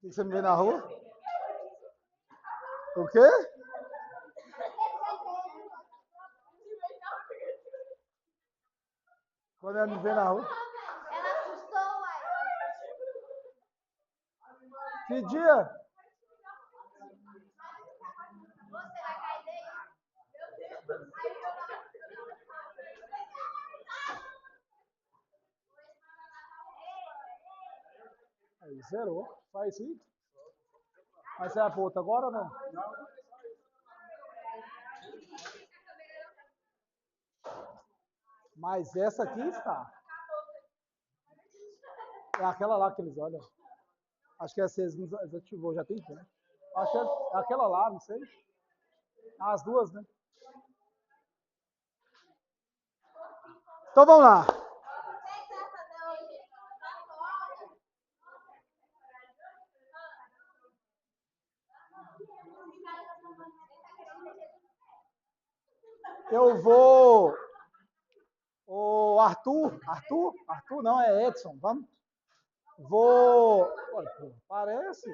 que você me vê na rua? O quê? Quando ela me vê na rua? Ela assustou, uai. Que dia? Você vai cair daí? Meu Deus. Aí, zerou. Faz isso. Mas você é a outra agora ou não? Mas essa aqui está. É aquela lá que eles olham. Acho que essa eles desativou, já tem tempo. Acho que é aquela lá, não sei. As duas, né? Então vamos lá. Eu vou. O Arthur não, é Edson. Vamos. Vou. Olha, pô, parece.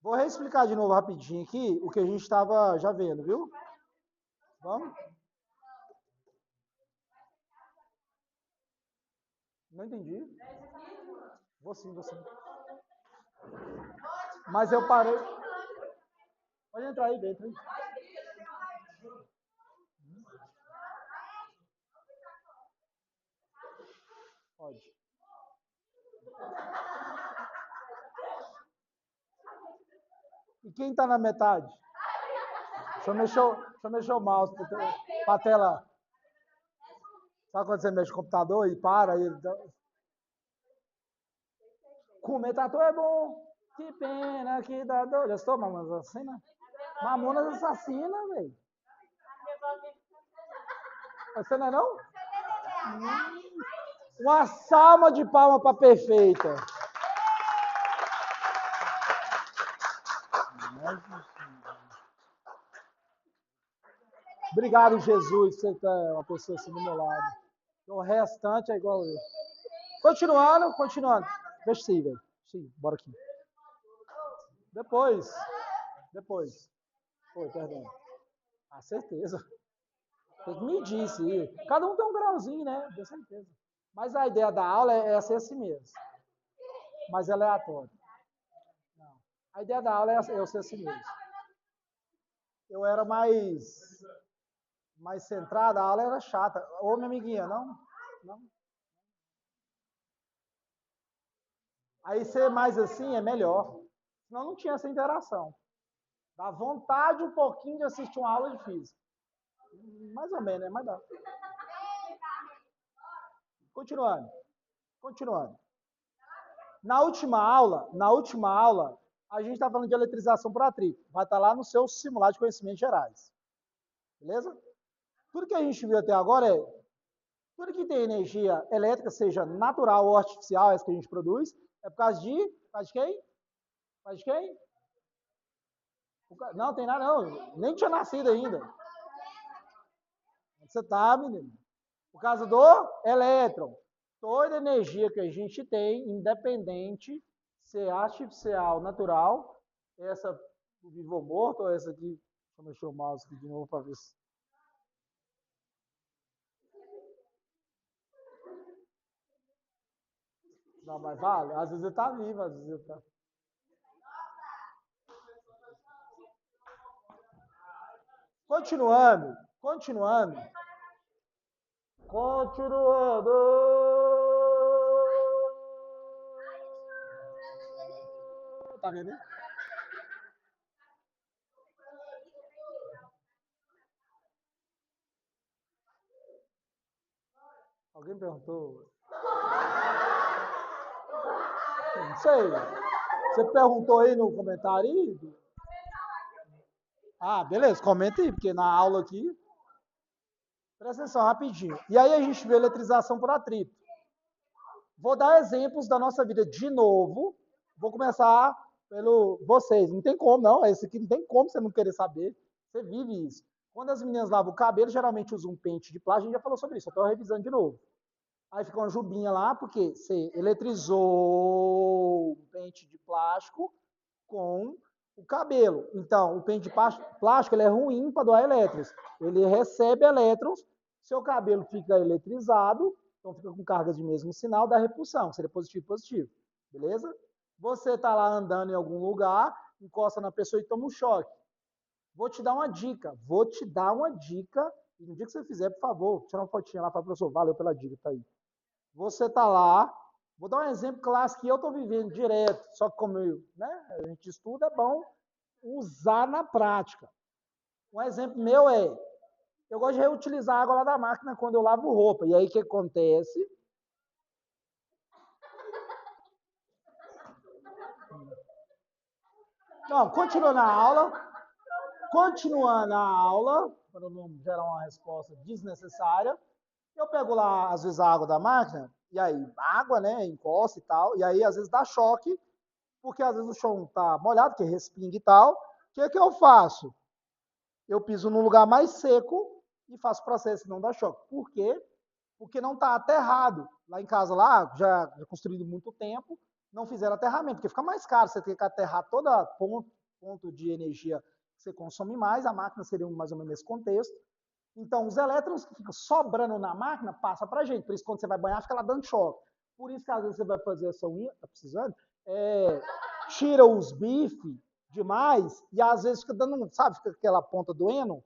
Vou reexplicar de novo rapidinho aqui o que a gente estava já vendo, viu? Vamos? Não entendi. Vou sim, vou sim. Mas eu parei. Pode entrar aí dentro. Hein? Pode. E quem está na metade? Deixa eu mexer o mouse para a tela. Sabe quando você mexe no computador e para? E... Comer tatu é bom. Que pena que dá dor. Já estou, Mamonas Assassinas? Mamonas Assassinas, velho. Você não é não? Uma salva de palma para perfeita. Obrigado, Jesus, você tá uma pessoa assim do meu lado. O restante é igual eu. Continuando. Deixa sim, velho. Sim, bora aqui. Depois. Oi, perdão. Ah, certeza. Tem que medir isso aí. Cada um tem um grauzinho, né? Com certeza. Mas a ideia da aula é ser assim mesmo. Mas é aleatório. Não. A ideia da aula é eu ser assim mesmo. Eu era mais centrado, a aula era chata. Ô, minha amiguinha, não? Aí ser mais assim é melhor. Senão não tinha essa interação. Dá vontade um pouquinho de assistir uma aula de física. Mais ou menos, né? Mas dá. Continuando. Na última aula, a gente está falando de eletrização por atrito. Vai estar lá no seu simulado de conhecimentos gerais. Beleza? Tudo que a gente viu até agora é tudo que tem energia elétrica, seja natural ou artificial, essa que a gente produz, é por causa de quem? Por causa de quem? Não, tem nada não. Nem tinha nascido ainda. Você tá, menino? Por causa do elétron. Toda energia que a gente tem, independente se é artificial, natural, essa do vivo ou morto, ou essa aqui, deixa eu mexer o mouse aqui de novo para ver se... Não, mas vale, às vezes ele está vivo, às vezes ele está... Continuando. Tá vendo? Alguém perguntou? Não sei. Você perguntou aí no comentário aí? Ah, beleza, comenta aí, porque na aula aqui... Presta atenção, rapidinho. E aí a gente vê eletrização por atrito. Vou dar exemplos da nossa vida de novo. Vou começar pelo vocês. Não tem como, não. Esse aqui não tem como você não querer saber. Você vive isso. Quando as meninas lavam o cabelo, geralmente usam um pente de plástico. A gente já falou sobre isso. Eu estou revisando de novo. Aí fica uma jubinha lá, porque você eletrizou o pente de plástico com o cabelo. Então, o pente de plástico ele é ruim para doar elétrons. Ele recebe elétrons, seu cabelo fica eletrizado, então fica com carga de mesmo sinal, dá repulsão, seria positivo, positivo. Beleza? Você está lá andando em algum lugar, encosta na pessoa e toma um choque. Vou te dar uma dica. E no dia que você fizer, por favor, tira uma fotinha lá para o professor. Valeu pela dica, tá aí. Você tá lá, vou dar um exemplo clássico que eu estou vivendo direto, só que como a gente estuda, é bom usar na prática. Um exemplo meu é, eu gosto de reutilizar a água lá da máquina quando eu lavo roupa. E aí o que acontece? Não, continuando a aula, para não gerar uma resposta desnecessária, eu pego lá, às vezes, a água da máquina, e aí, água, né, encosta e tal, e aí, às vezes, dá choque, porque às vezes o chão tá molhado, que respinga e tal. O que eu faço? Eu piso num lugar mais seco e faço o processo, não dá choque. Por quê? Porque não está aterrado. Lá em casa, lá, já construído muito tempo, não fizeram aterramento, porque fica mais caro você ter que aterrar toda ponto de energia que você consome mais, a máquina seria mais ou menos nesse contexto. Então, os elétrons que ficam sobrando na máquina, passa para a gente. Por isso, quando você vai banhar, fica lá dando choque. Por isso que às vezes você vai fazer essa unha, tá precisando, tira os bifes demais e às vezes fica dando, sabe, fica aquela ponta doendo,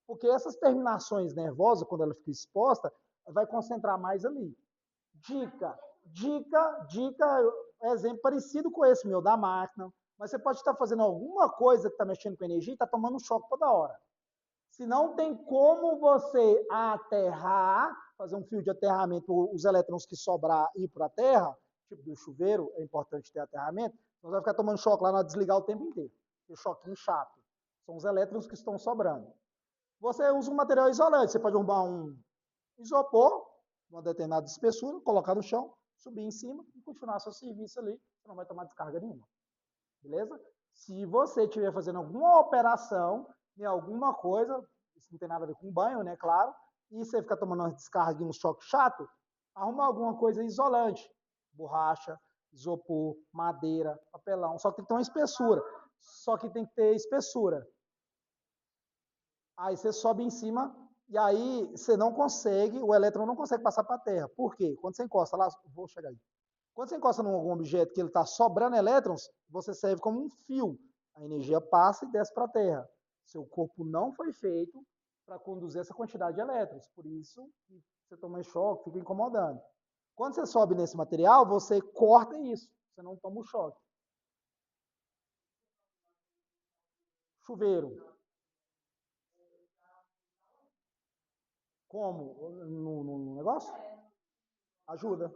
porque essas terminações nervosas, quando ela fica exposta, vai concentrar mais ali. Dica, exemplo parecido com esse meu da máquina, mas você pode estar fazendo alguma coisa que está mexendo com energia e está tomando um choque toda hora. Se não tem como você aterrar, fazer um fio de aterramento, os elétrons que sobrar ir para a Terra, tipo do chuveiro, é importante ter aterramento, você vai ficar tomando choque lá na desligar o tempo inteiro. Que choquinho chato. São os elétrons que estão sobrando. Você usa um material isolante, você pode arrumar um isopor, uma determinada espessura, colocar no chão, subir em cima e continuar seu serviço ali, você não vai tomar descarga nenhuma. Beleza? Se você estiver fazendo alguma operação em alguma coisa, isso não tem nada a ver com banho, né, claro, e você ficar tomando uma descarga e um choque chato, arruma alguma coisa isolante, borracha, isopor, madeira, papelão, só que tem que ter uma espessura. Aí você sobe em cima e aí você não consegue, o elétron não consegue passar para a Terra. Por quê? Quando você encosta lá, vou chegar aí. Quando você encosta em algum objeto que ele está sobrando elétrons, você serve como um fio. A energia passa e desce para a Terra. Seu corpo não foi feito para conduzir essa quantidade de elétrons. Por isso, você toma choque, fica incomodando. Quando você sobe nesse material, você corta isso. Você não toma o choque. Chuveiro. Como? No negócio? Ajuda.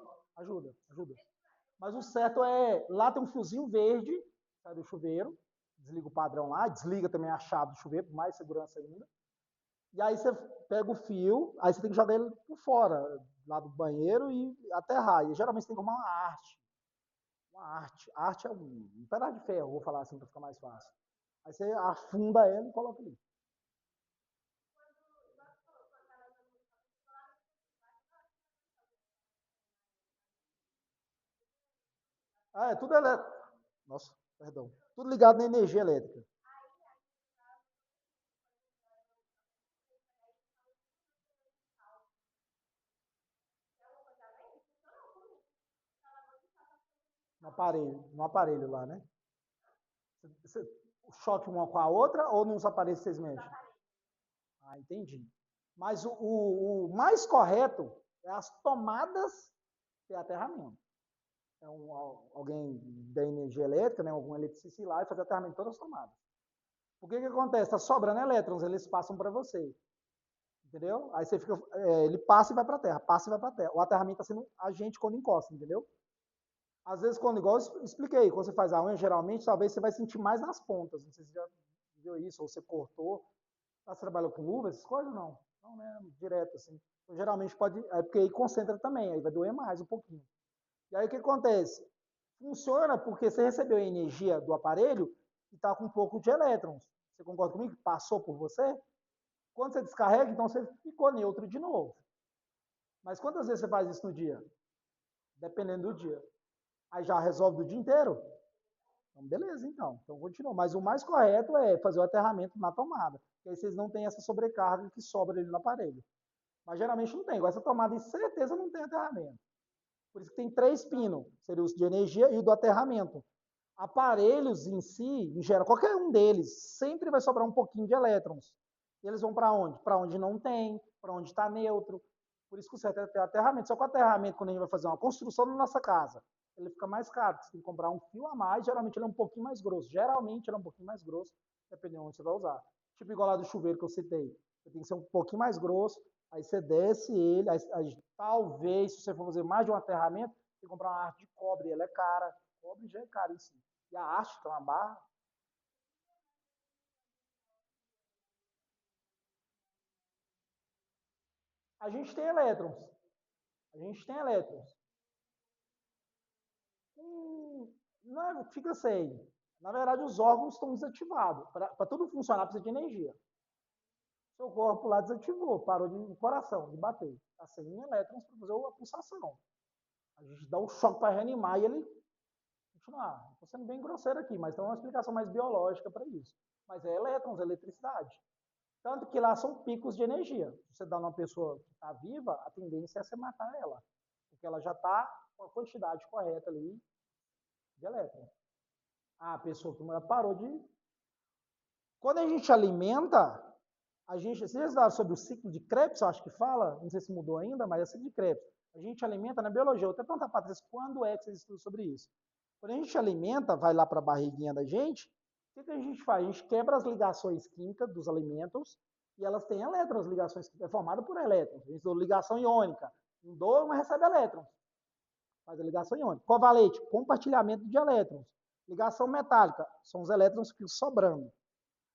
Mas o certo é, lá tem um fiozinho verde, sai do chuveiro, desliga o padrão lá, desliga também a chave do chuveiro, por mais segurança ainda. E aí você pega o fio, aí você tem que jogar ele por fora, lá do banheiro e aterrar. E geralmente você tem que arrumar uma arte. Uma arte. Arte é um pedaço de ferro, vou falar assim para ficar mais fácil. Aí você afunda ele e coloca ali. Ah, é tudo elétrico. Nossa, perdão. Tudo ligado na energia elétrica. No aparelho lá, né? O choque uma com a outra ou nos aparelhos vocês mexem? Ah, entendi. Mas o mais correto é as tomadas ter aterramento. Então, alguém da energia elétrica, né, algum eletricista ir lá e fazer aterramento em todas as tomadas. O que acontece? Está sobrando elétrons, eles passam para você. Entendeu? Aí você fica, ele passa e vai para a Terra, passa e vai para a Terra. O aterramento está sendo agente quando encosta, entendeu? Às vezes, quando, igual eu expliquei, quando você faz a unha, geralmente, talvez você vai sentir mais nas pontas. Não sei se você já viu isso, ou você cortou. Você trabalhou com luva, essas coisas? Não. Não, né? Direto, assim. Então, geralmente pode. Porque aí concentra também, aí vai doer mais um pouquinho. E aí o que acontece? Funciona porque você recebeu a energia do aparelho e está com um pouco de elétrons. Você concorda comigo? Passou por você? Quando você descarrega, então você ficou neutro de novo. Mas quantas vezes você faz isso no dia? Dependendo do dia. Aí já resolve do dia inteiro? Então, beleza, então. Então, continua. Mas o mais correto é fazer o aterramento na tomada. Porque aí vocês não têm essa sobrecarga que sobra ali no aparelho. Mas geralmente não tem. Igual essa tomada, em certeza não tem aterramento. Por isso que tem 3 pinos. Seria o de energia e o do aterramento. Aparelhos em si, em geral, qualquer um deles, sempre vai sobrar um pouquinho de elétrons. E eles vão para onde? Para onde não tem, para onde está neutro. Por isso que o certo é ter aterramento. Só que o aterramento, quando a gente vai fazer uma construção na nossa casa, ele fica mais caro. Você tem que comprar um fio a mais, geralmente ele é um pouquinho mais grosso. Geralmente ele é um pouquinho mais grosso, dependendo de onde você vai usar. Tipo igual lá do chuveiro que eu citei. Ele tem que ser um pouquinho mais grosso, aí você desce ele, aí, talvez, se você for fazer mais de um aterramento, você tem que comprar uma arte de cobre, ela é cara. Cobre já é caríssimo. E a haste, que é uma barra, a gente tem elétrons. A gente tem elétrons. Não, fica sem. Na verdade, os órgãos estão desativados. Para tudo funcionar, precisa de energia. Seu corpo lá desativou, parou de coração, de bater. Está sem elétrons para fazer a pulsação. A gente dá um choque para reanimar e ele continuar. Estou sendo bem grosseiro aqui, mas tem uma explicação mais biológica para isso. Mas é elétrons, é eletricidade. Tanto que lá são picos de energia. Se você dá numa pessoa que está viva, a tendência é você matar ela. Porque ela já está com a quantidade correta ali de elétrons. A pessoa que parou de. Quando a gente alimenta, a gente. Vocês daram sobre o ciclo de Krebs, eu acho que fala, não sei se mudou ainda, mas é o ciclo de Krebs. A gente alimenta na biologia. Eu até perguntar para vocês quando é que vocês estudam sobre isso. Quando a gente alimenta, vai lá para a barriguinha da gente, o que a gente faz? A gente quebra as ligações químicas dos alimentos e elas têm elétrons, ligações químicas, é formada por elétrons. A gente dá ligação iônica. Um doa, uma recebe elétrons. Faz a ligação iônica. Covalente, compartilhamento de elétrons. Ligação metálica, são os elétrons que sobrando.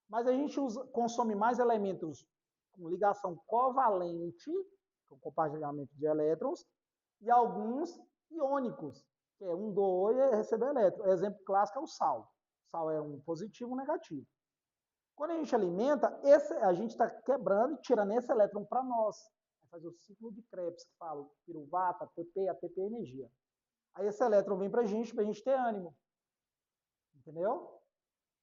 Mas a gente consome mais elementos com ligação covalente, com compartilhamento de elétrons, e alguns iônicos, que é um doa e receber elétron. O exemplo clássico é o sal. O sal é um positivo e um negativo. Quando a gente alimenta, a gente está quebrando e tirando esse elétron para nós. Vai fazer o ciclo de Krebs, que fala piruvata, ATP, ATP é energia. Aí esse elétron vem para a gente ter ânimo. Entendeu?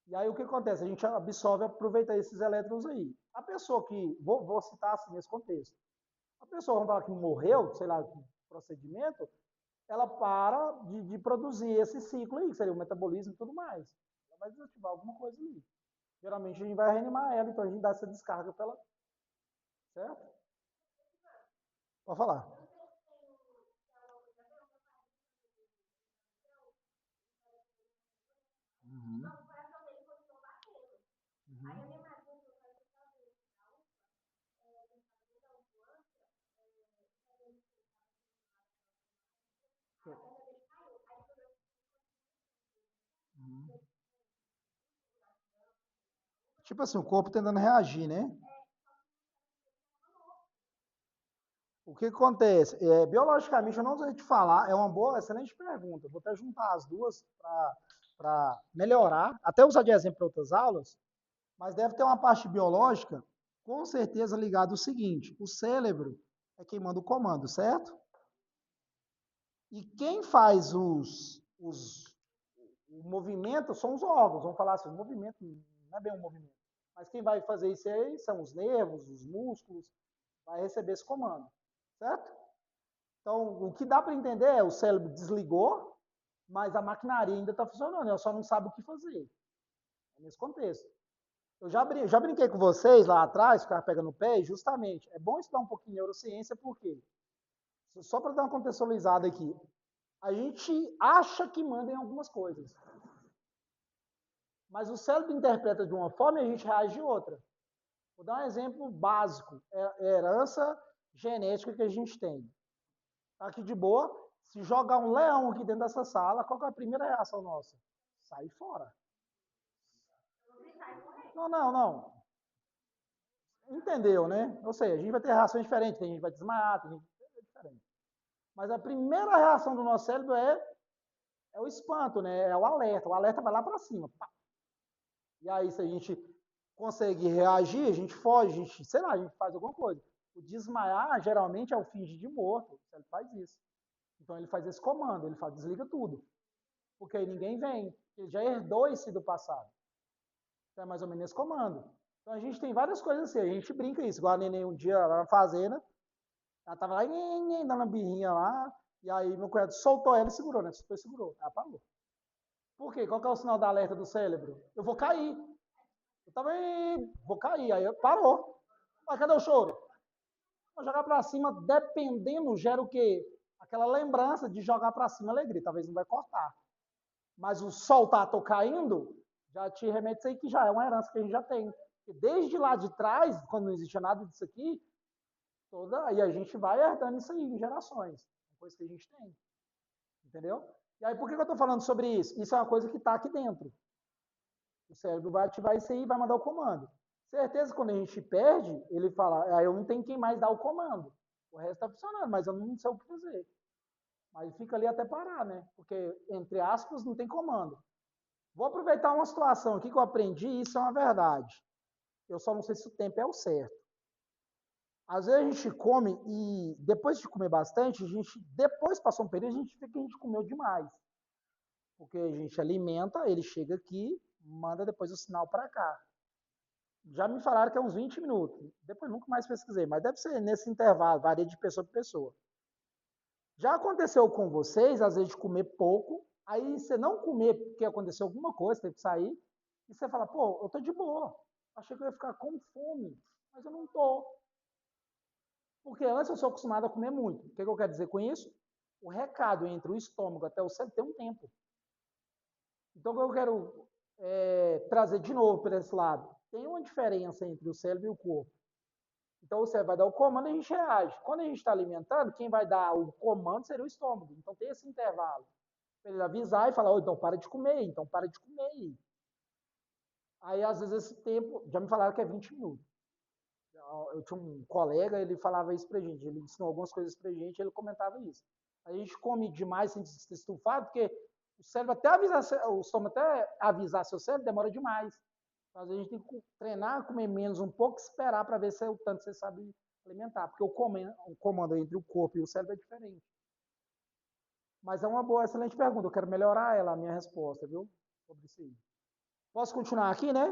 E aí o que acontece? A gente absorve e aproveita esses elétrons aí. A pessoa que, vou citar assim nesse contexto, a pessoa, vamos falar que morreu, sei lá, que procedimento, ela para de produzir esse ciclo aí, que seria o metabolismo e tudo mais. Ela vai desativar alguma coisa ali. Geralmente a gente vai reanimar ela, então a gente dá essa descarga para ela. Certo? Pode falar. Uhum. Uhum. Uhum. Tipo assim, o corpo tentando reagir, né? O que acontece? Biologicamente, eu não sei te falar, é uma boa, excelente pergunta. Vou até juntar as duas para melhorar, até usar de exemplo para outras aulas, mas deve ter uma parte biológica, com certeza ligada ao seguinte: o cérebro é quem manda o comando, certo? E quem faz o movimento são os órgãos, vamos falar assim, o movimento não é bem um movimento, mas quem vai fazer isso aí são os nervos, os músculos, vai receber esse comando, certo? Então, o que dá para entender é o cérebro desligou, mas a maquinaria ainda está funcionando, ela só não sabe o que fazer. É nesse contexto. Eu já brinquei com vocês lá atrás, ficava pegando o pé, e justamente, é bom estudar um pouquinho de neurociência, porque, só para dar uma contextualizada aqui, a gente acha que manda em algumas coisas, mas o cérebro interpreta de uma forma e a gente reage de outra. Vou dar um exemplo básico, é a herança genética que a gente tem. Tá aqui de boa, se jogar um leão aqui dentro dessa sala, qual é a primeira reação nossa? Sair fora. Não, não, não. Entendeu, né? Ou seja, a gente vai ter reações diferentes, tem gente que vai desmaiar, tem gente que vai diferente. Mas a primeira reação do nosso cérebro é o espanto, né? É o alerta. O alerta vai lá para cima. Pá. E aí, se a gente consegue reagir, a gente foge, a gente, sei lá, a gente faz alguma coisa. O desmaiar, geralmente, é o fingir de morto. Ele faz isso. Então, ele faz esse comando, ele fala, desliga tudo. Porque aí ninguém vem. Ele já herdou esse do passado. Então, é mais ou menos esse comando. Então, a gente tem várias coisas assim. A gente brinca isso. Igual a neném um dia lá na fazenda, ela tava lá, dando uma birrinha lá, e aí meu cunhado soltou ela e segurou, né? Depois segurou. Ela parou. Por quê? Qual que é o sinal da alerta do cérebro? Eu vou cair. Eu também vou cair. Aí parou. Mas cadê o choro? Vou jogar para cima, dependendo, gera o quê? Aquela lembrança de jogar para cima alegria. Talvez não vai cortar. Mas o soltar, tô caindo, já te remete isso aí que já é uma herança que a gente já tem. E desde lá de trás, quando não existia nada disso aqui, aí a gente vai herdando isso aí em gerações. Uma coisa que a gente tem. Entendeu? E aí, por que eu estou falando sobre isso? Isso é uma coisa que está aqui dentro. O cérebro vai ativar isso aí e vai mandar o comando. Certeza que quando a gente perde, ele fala, eu não tenho quem mais dar o comando. O resto está funcionando, mas eu não sei o que fazer. Mas fica ali até parar, né? Porque, entre aspas, não tem comando. Vou aproveitar uma situação aqui que eu aprendi e isso é uma verdade. Eu só não sei se o tempo é o certo. Às vezes a gente come e depois de comer bastante, depois passou um período, a gente vê que a gente comeu demais. Porque a gente alimenta, ele chega aqui, manda depois o sinal para cá. Já me falaram que é uns 20 minutos. Depois nunca mais pesquisei, mas deve ser nesse intervalo, varia de pessoa para pessoa. Já aconteceu com vocês, às vezes, de comer pouco, aí você não comer porque aconteceu alguma coisa, teve que sair, e você fala, pô, eu tô de boa. Achei que eu ia ficar com fome, mas eu não tô. Porque antes eu sou acostumado a comer muito. O que eu quero dizer com isso? O recado entre o estômago até o cérebro tem um tempo. Então, o que eu quero trazer de novo para esse lado? Tem uma diferença entre o cérebro e o corpo. Então, o cérebro vai dar o comando e a gente reage. Quando a gente está alimentando, quem vai dar o comando seria o estômago. Então, tem esse intervalo. Para ele avisar e falar, oh, então para de comer, então para de comer. Aí, às vezes, esse tempo, já me falaram que é 20 minutos. Eu tinha um colega, ele falava isso pra gente, ele ensinou algumas coisas pra gente, ele comentava isso. A gente come demais sem se estufar, porque o cérebro até avisar, o estômago até avisar seu cérebro demora demais. Então, às vezes a gente tem que treinar, comer menos um pouco, esperar para ver se é o tanto que você sabe alimentar, porque o comando entre o corpo e o cérebro é diferente. Mas é uma boa, excelente pergunta, eu quero melhorar ela, a minha resposta, viu? Sobre isso aí. Posso continuar aqui, né?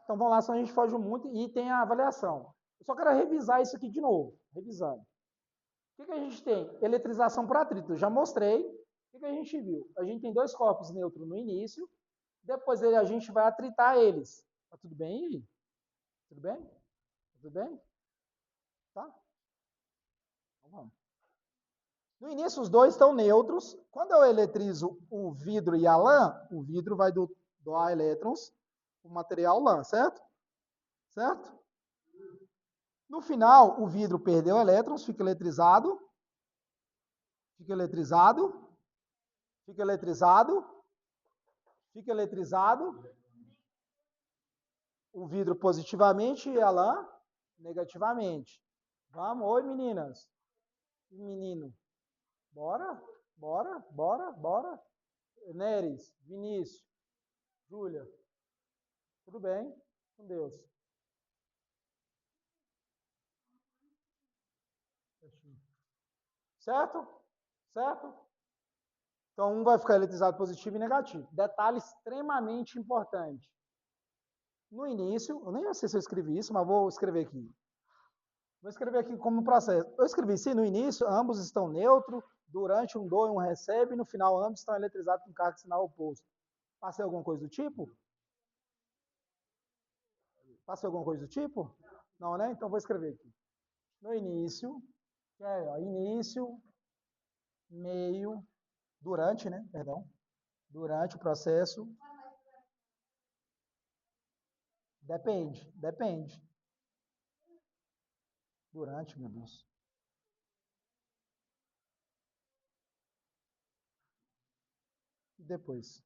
Então vamos lá, senão a gente foge muito e tem a avaliação. Eu só quero revisar isso aqui de novo, revisando. O que a gente tem? Eletrização por atrito. Já mostrei. O que a gente viu? A gente tem dois corpos neutros no início, depois a gente vai atritar eles. Tá tudo bem aí? Tudo bem? Tudo bem? Tá? Então vamos. No início, os dois estão neutros. Quando eu eletrizo o vidro e a lã, o vidro vai doar elétrons, o material lã, certo? Certo? No final, o vidro perdeu elétrons, fica eletrizado. Fica eletrizado. Fica eletrizado. Fica eletrizado. O vidro positivamente e a lã negativamente. Vamos, oi meninas. E menino. Bora, bora, bora, bora. Neres, Vinícius, Júlia. Tudo bem? Com Deus. Certo? Certo? Então, um vai ficar eletrizado positivo e negativo. Detalhe extremamente importante. No início, eu nem sei se eu escrevi isso, mas vou escrever aqui. Vou escrever aqui como processo. Eu escrevi sim, no início, ambos estão neutros, durante um doa e um recebe, no final ambos estão eletrizados com carga de sinal oposto. Passei alguma coisa do tipo? Passei alguma coisa do tipo? Não, né? Então vou escrever aqui. No início, início, meio, durante, né? Perdão. Durante o processo. Depende. Durante, meu Deus. E depois?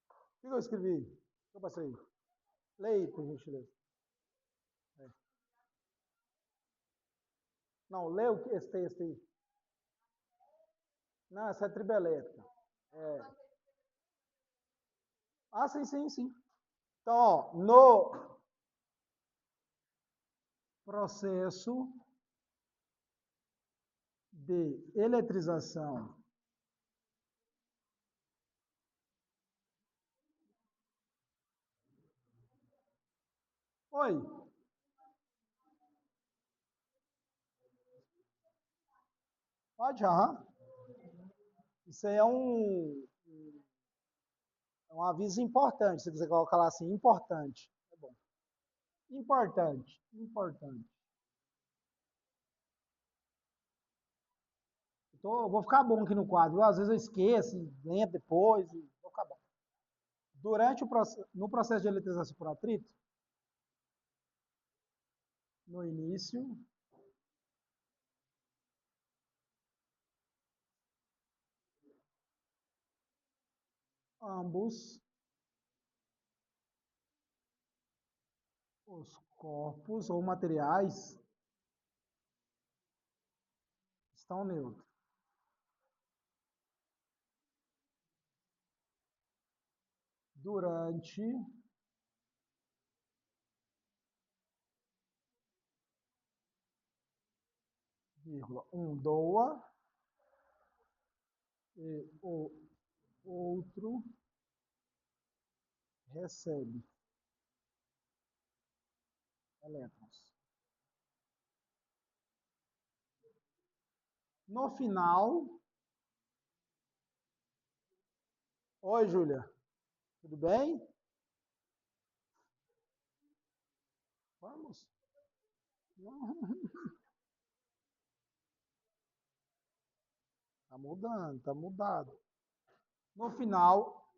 O que eu escrevi? O que eu passei? Leia, por gentileza. Não, lê esse texto aí. Não, essa é tribelétrica. Ah, sim. Então, ó, Processo de eletrização Oi. Pode, aham. Isso aí é um aviso importante. Se você colocar lá assim, importante. É bom. Importante, importante. Vou ficar bom aqui no quadro. Às vezes eu esqueço, lembro depois, e vou ficar bom. No processo de eletrização por atrito, no início, ambos os corpos ou materiais estão neutros. Durante doa e o outro recebe elétrons. No final, oi, Júlia, tudo bem? Vamos. Tá mudando, tá mudado. No final,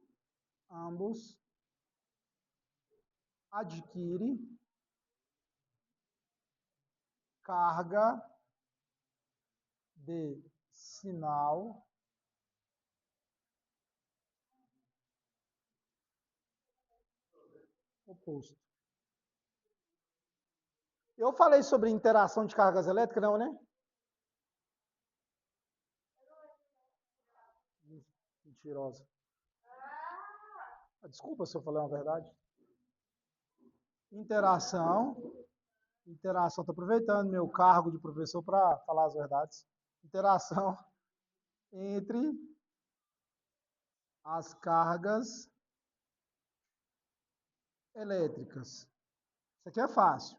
ambos adquirem carga de sinal oposto. Eu falei sobre interação de cargas elétricas, não, né? Mentirosa. Desculpa se eu falei uma verdade. Interação. Interação. Estou aproveitando meu cargo de professor para falar as verdades. Interação entre as cargas elétricas. Isso aqui é fácil.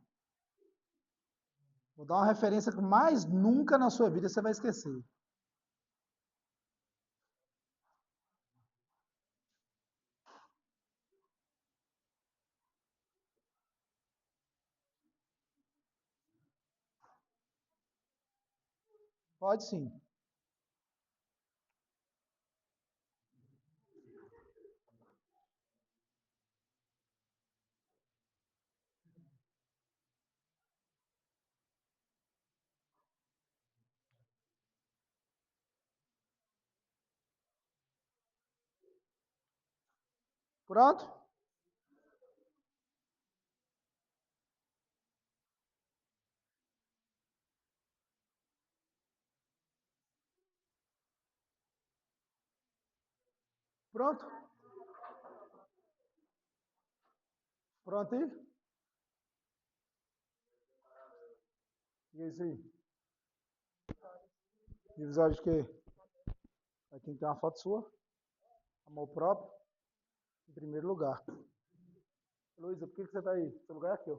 Vou dar uma referência que mais nunca na sua vida você vai esquecer. Pode sim. Pronto? Pronto? Pronto aí? E isso aí? Divisório de quê? Aqui tem uma foto sua. Amor próprio. Em primeiro lugar. Luísa, por que você está aí? Seu lugar é aqui, ó.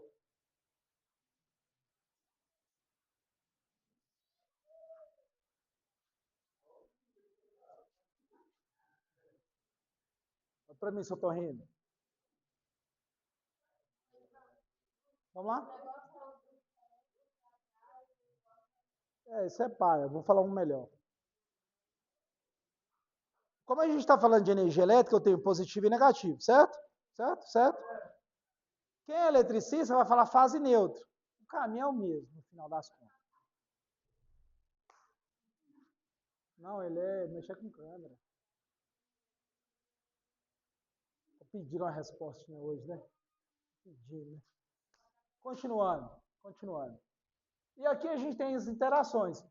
Olha pra mim se eu tô rindo. Vamos lá? Isso é pai. Eu vou falar um melhor. Como a gente está falando de energia elétrica, eu tenho positivo e negativo, certo? Certo? Certo? Quem é eletricista vai falar fase neutra. O caminho é o mesmo, no final das contas. Não, ele é mexer com câmera. Pediram uma resposta hoje, né? Pediram, né? Continuando. E aqui a gente tem as interações.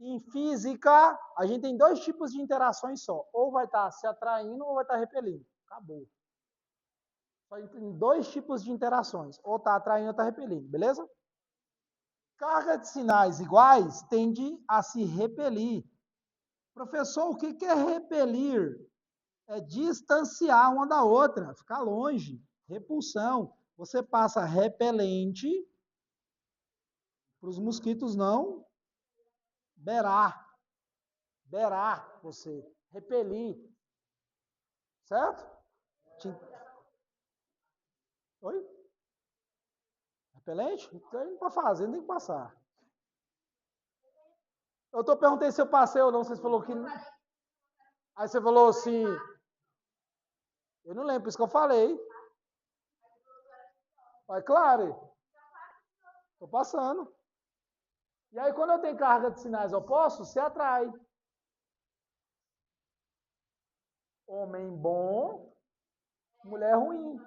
Em física, a gente tem dois tipos de interações só. Ou vai estar se atraindo ou vai estar repelindo. Acabou. Só tem dois tipos de interações. Ou está atraindo ou está repelindo, beleza? Carga de sinais iguais tende a se repelir. Professor, o que é repelir? É distanciar uma da outra, ficar longe. Repulsão. Você passa repelente para os mosquitos não beirar. Beirar você. Repelir. Certo? Oi? Repelente? Então, para fazer, tem que passar. Eu perguntei se eu passei ou não, vocês falaram que. Aí você falou assim. Eu não lembro, por isso que eu falei. Mas claro, estou passando. E aí, quando eu tenho carga de sinais opostos, se atrai. Homem bom, mulher ruim.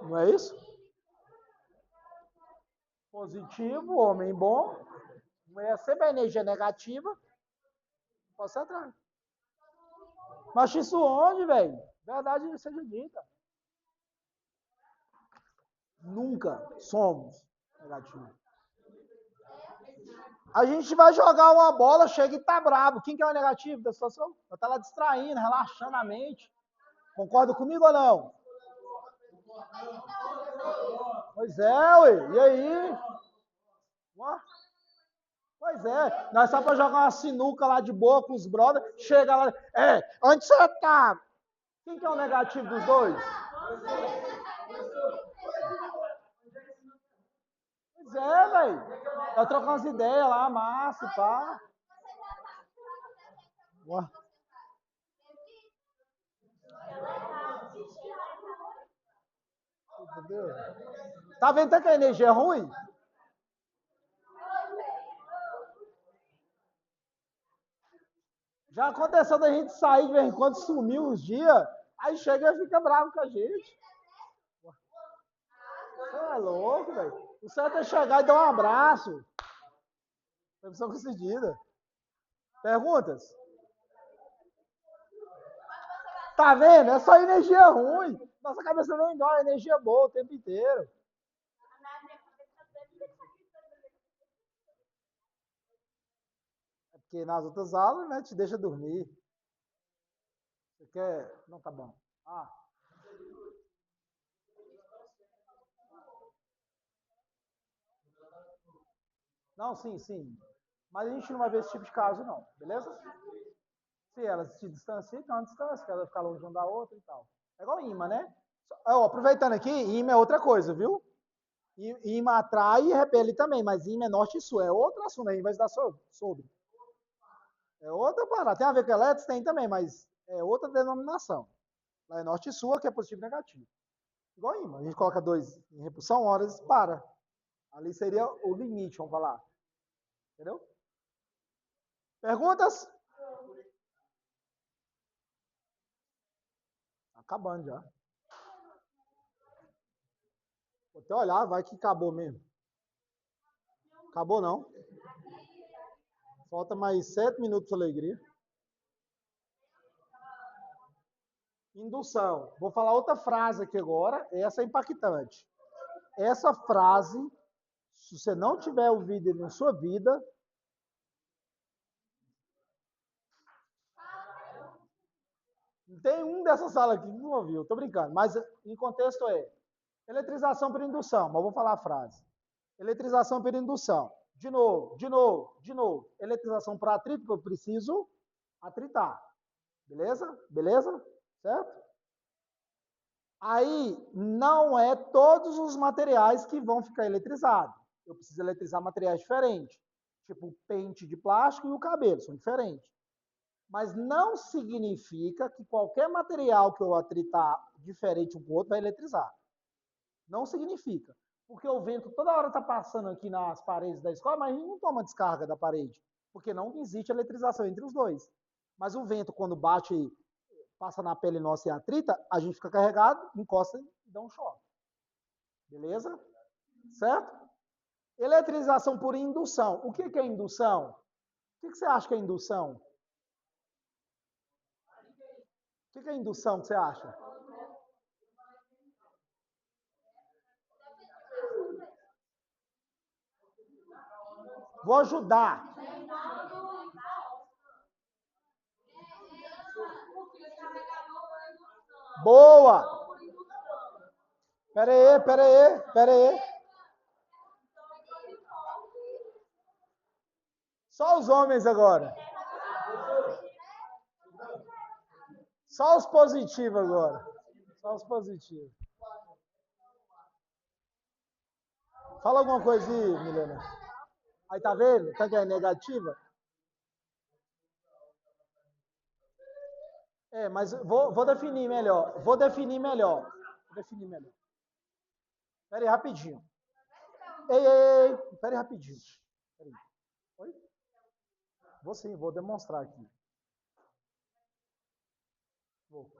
Não é isso? Positivo, homem bom, mulher sempre a energia negativa, pode se atrai. Mas isso onde, velho? Verdade seja dita. Nunca somos negativos. A gente vai jogar uma bola, chega e tá bravo. Quem que é o negativo da situação? Vai estar lá distraindo, relaxando a mente. Concorda comigo ou não? Pois é, ué. E aí? Pois é. Nós só pra jogar uma sinuca lá de boa com os brothers. Chega lá. Onde você tá? Quem que é o negativo dos dois? Pois é, velho. Vai trocar umas ideias lá, massa, pá. Ué. Entendeu? Tá vendo até que a energia é ruim? Já aconteceu da gente sair de vez em quando, sumir uns dias, aí chega e fica bravo com a gente. Você é louco, velho. O certo é chegar e dar um abraço. Permissão concedida. Perguntas? Tá vendo? É só energia ruim. Nossa cabeça não é igual, é energia boa o tempo inteiro. É porque nas outras aulas, né, te deixa dormir. Você quer... Não, tá bom. Não, sim, sim. Mas a gente não vai ver esse tipo de caso, não. Beleza? Se elas se distanciam, então é uma distância, que ela vai ficar longe uma da outra e tal. É igual imã, né? Aproveitando aqui, imã é outra coisa, viu? Imã atrai e repele também, mas imã é norte e sul. É outro assunto, aí vai dar sobre. É outra parada. Tem a ver com elétricos? Tem também, mas é outra denominação. Lá é norte e sul, que é positivo e negativo. Igual imã. A gente coloca dois em repulsão, horas para. Ali seria o limite, vamos falar. Entendeu? Perguntas? Acabando já. Vou até olhar, vai que acabou mesmo. Acabou não. Falta mais 7 minutos para alegria. Indução. Vou falar outra frase aqui agora. Essa é impactante. Essa frase, se você não tiver ouvido na sua vida, não tem um dessa sala aqui que não ouviu. Tô brincando. Mas em contexto é eletrização por indução. Mas vou falar a frase. Eletrização por indução. De novo, de novo, de novo. Eletrização por atrito, porque eu preciso atritar. Beleza? Beleza? Certo? Aí, não é todos os materiais que vão ficar eletrizados. Eu preciso eletrizar materiais diferentes. Tipo o pente de plástico e o cabelo, são diferentes. Mas não significa que qualquer material que eu atritar diferente um com o outro vai eletrizar. Não significa. Porque o vento toda hora está passando aqui nas paredes da escola, mas a gente não toma descarga da parede. Porque não existe eletrização entre os dois. Mas o vento, quando bate, passa na pele nossa e atrita, a gente fica carregado, encosta e dá um choque. Beleza? Certo? Eletrização por indução. O que é indução? O que você acha que é indução? O que é indução que você acha? Vou ajudar. Boa! Pera aí. Só os homens agora. Só os positivos agora. Só os positivos. Fala alguma coisa aí, Milena. Aí tá vendo? Tá que é negativa? Mas vou definir melhor. Vou definir melhor. Pera aí, rapidinho. Ei. Pera aí, rapidinho. Pera aí. Oi? Vou sim, vou demonstrar aqui. Vou.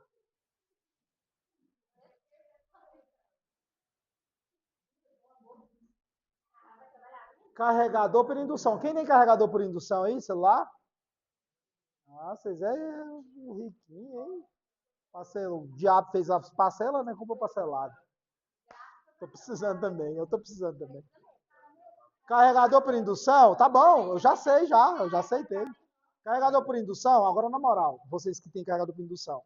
Carregador por indução. Quem tem carregador por indução aí, celular? Ah, vocês é riquinho, hein? O diabo fez as parcelas, né? Comprou parcelado. Eu tô precisando também. Carregador por indução, tá bom, eu já aceitei. Carregador por indução, agora na moral, vocês que têm carregador por indução.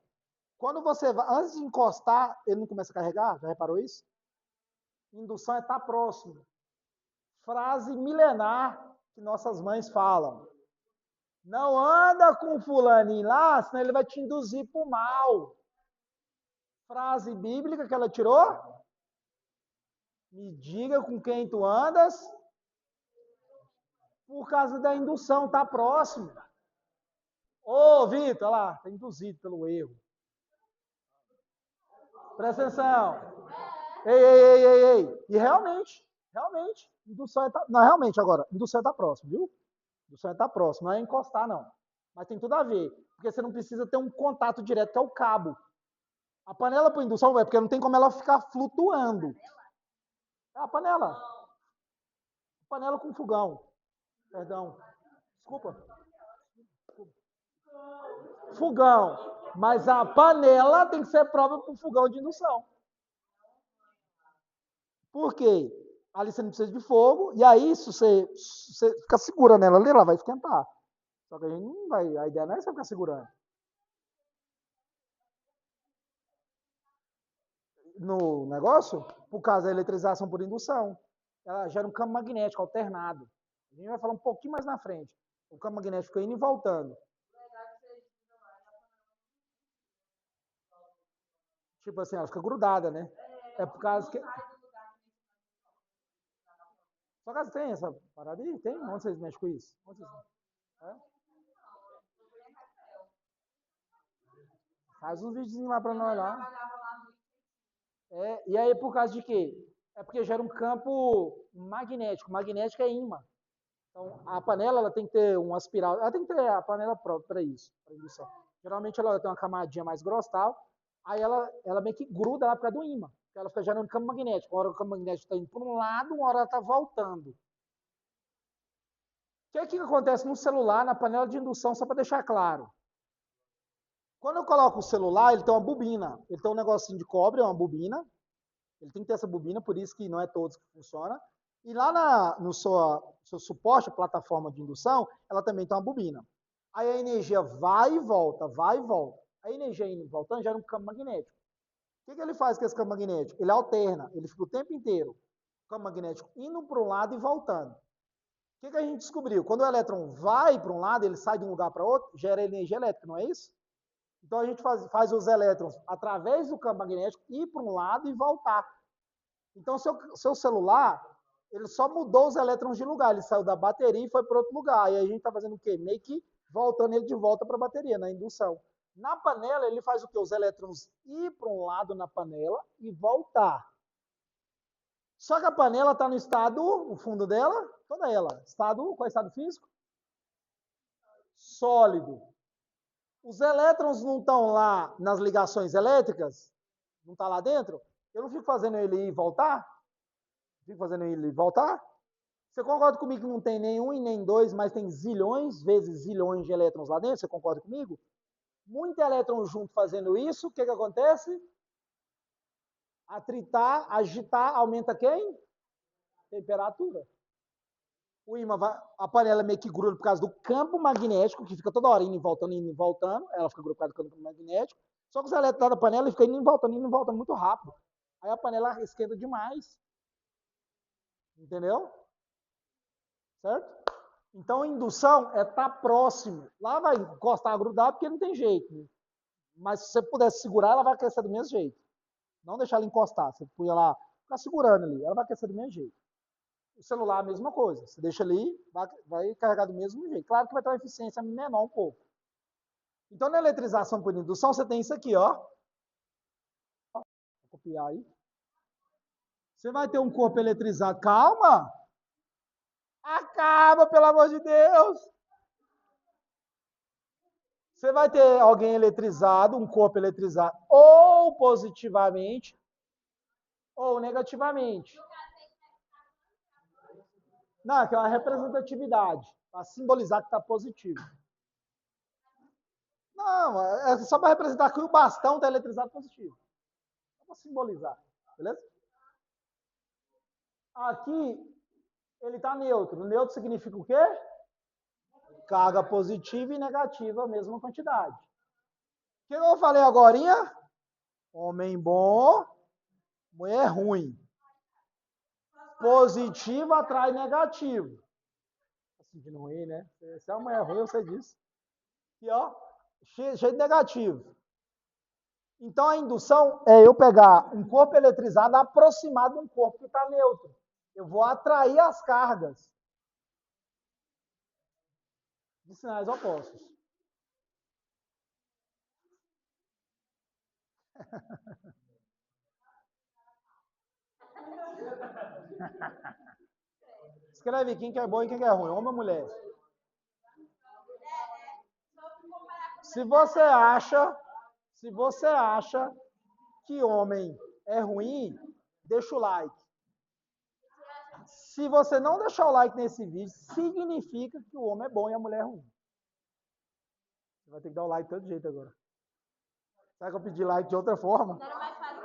Quando você vai, antes de encostar, ele não começa a carregar? Já reparou isso? Indução é estar próximo. Frase milenar que nossas mães falam. Não anda com fulaninho lá, senão ele vai te induzir para o mal. Frase bíblica que ela tirou? Me diga com quem tu andas, por causa da indução, tá próximo. Ô, Vitor, olha lá, tá induzido pelo erro. Presta atenção. Ei. E realmente, indução tá, não, realmente agora, indução tá próximo, viu? Indução tá próximo, não é encostar não. Mas tem tudo a ver, porque você não precisa ter um contato direto, que é o cabo. A panela por indução é porque não tem como ela ficar flutuando. É a panela. Panela com fogão. Perdão. Desculpa. Fogão. Mas a panela tem que ser própria para o fogão de indução. Por quê? Ali você não precisa de fogo, e aí se você fica segura nela ali, ela vai esquentar. Só que a gente não vai, a ideia não é você ficar segurando. No negócio, por causa da eletrização por indução, ela gera um campo magnético alternado. A gente vai falar um pouquinho mais na frente. O campo magnético fica indo e voltando. Tipo assim, ela fica grudada, né? É por causa que... Só que tem essa parada aí? Tem? Onde vocês mexem com isso? Onde vocês... É? Faz uns videozinhos lá pra nós lá. E aí por causa de quê? É porque gera um campo magnético. Magnético é ímã. Então, a panela ela tem que ter uma espiral. Ela tem que ter a panela própria para isso, para indução. Geralmente ela tem uma camadinha mais grossa tal. Aí ela meio que gruda lá por causa do ímã. Ela fica gerando campo magnético. Uma hora o campo magnético está indo para um lado, uma hora ela está voltando. O que acontece no celular, na panela de indução, só para deixar claro? Quando eu coloco o celular, ele tem uma bobina. Ele tem um negocinho de cobre, é uma bobina. Ele tem que ter essa bobina, por isso que não é todos que funciona. E lá no seu suporte, a plataforma de indução, ela também tem uma bobina. Aí a energia vai e volta, vai e volta. A energia indo e voltando gera um campo magnético. O que ele faz com esse campo magnético? Ele alterna, ele fica o tempo inteiro. O campo magnético indo para um lado e voltando. O que a gente descobriu? Quando o elétron vai para um lado, ele sai de um lugar para outro, gera energia elétrica, não é isso? Então a gente faz os elétrons, através do campo magnético, ir para um lado e voltar. Então, seu celular, ele só mudou os elétrons de lugar. Ele saiu da bateria e foi para outro lugar. E a gente está fazendo o quê? Meio que voltando ele de volta para a bateria, na indução. Na panela, ele faz o quê? Os elétrons ir para um lado na panela e voltar. Só que a panela está no estado, o fundo dela, toda ela. Qual é o estado físico? Sólido. Os elétrons não estão lá nas ligações elétricas? Não está lá dentro? Eu não fico fazendo ele ir e voltar? Fico fazendo ele voltar? Você concorda comigo que não tem nenhum e nem dois, mas tem zilhões vezes zilhões de elétrons lá dentro? Você concorda comigo? Muito elétron junto fazendo isso, o que acontece? Atritar, agitar, aumenta quem? Temperatura. O ímã a panela meio que gruda por causa do campo magnético, que fica toda hora indo e voltando. Ela fica grudada por causa do campo magnético. Só que os elétrons da panela fica indo e voltando muito rápido. Aí a panela esquenta demais. Entendeu? Certo? Então, indução é estar próximo. Lá vai encostar grudado porque não tem jeito. Né? Mas se você pudesse segurar, ela vai aquecer do mesmo jeito. Não deixar ela encostar. Você põe ela, ficar segurando ali. Ela vai aquecer do mesmo jeito. O celular, a mesma coisa. Você deixa ali, vai carregar do mesmo jeito. Claro que vai ter uma eficiência menor um pouco. Então, na eletrização por indução, você tem isso aqui, ó. Vou copiar aí. Você vai ter um corpo eletrizado. Calma! Acaba, pelo amor de Deus! Você vai ter alguém eletrizado, um corpo eletrizado, ou positivamente, ou negativamente. Não, que é uma representatividade, para simbolizar que está positivo. Não, é só para representar que o bastão está eletrizado positivo. Só para simbolizar, beleza? Aqui, ele está neutro. Neutro significa o quê? Carga positiva e negativa, a mesma quantidade. O que eu falei agora? Homem bom, mulher ruim. Positivo atrai negativo. Tá sentindo ruim, né? Se é uma mulher ruim, eu sei disso. Aqui, ó, cheio de negativo. Então, a indução é eu pegar um corpo eletrizado aproximado de um corpo que está neutro. Eu vou atrair as cargas de sinais opostos. Escreve quem que é bom e quem que é ruim, homem ou mulher. Se você acha que homem é ruim, deixa o like. Se você não deixar o like nesse vídeo, significa que o homem é bom e a mulher é ruim. Você vai ter que dar o like de todo jeito agora. Será que eu pedi like de outra forma? Não era mais fácil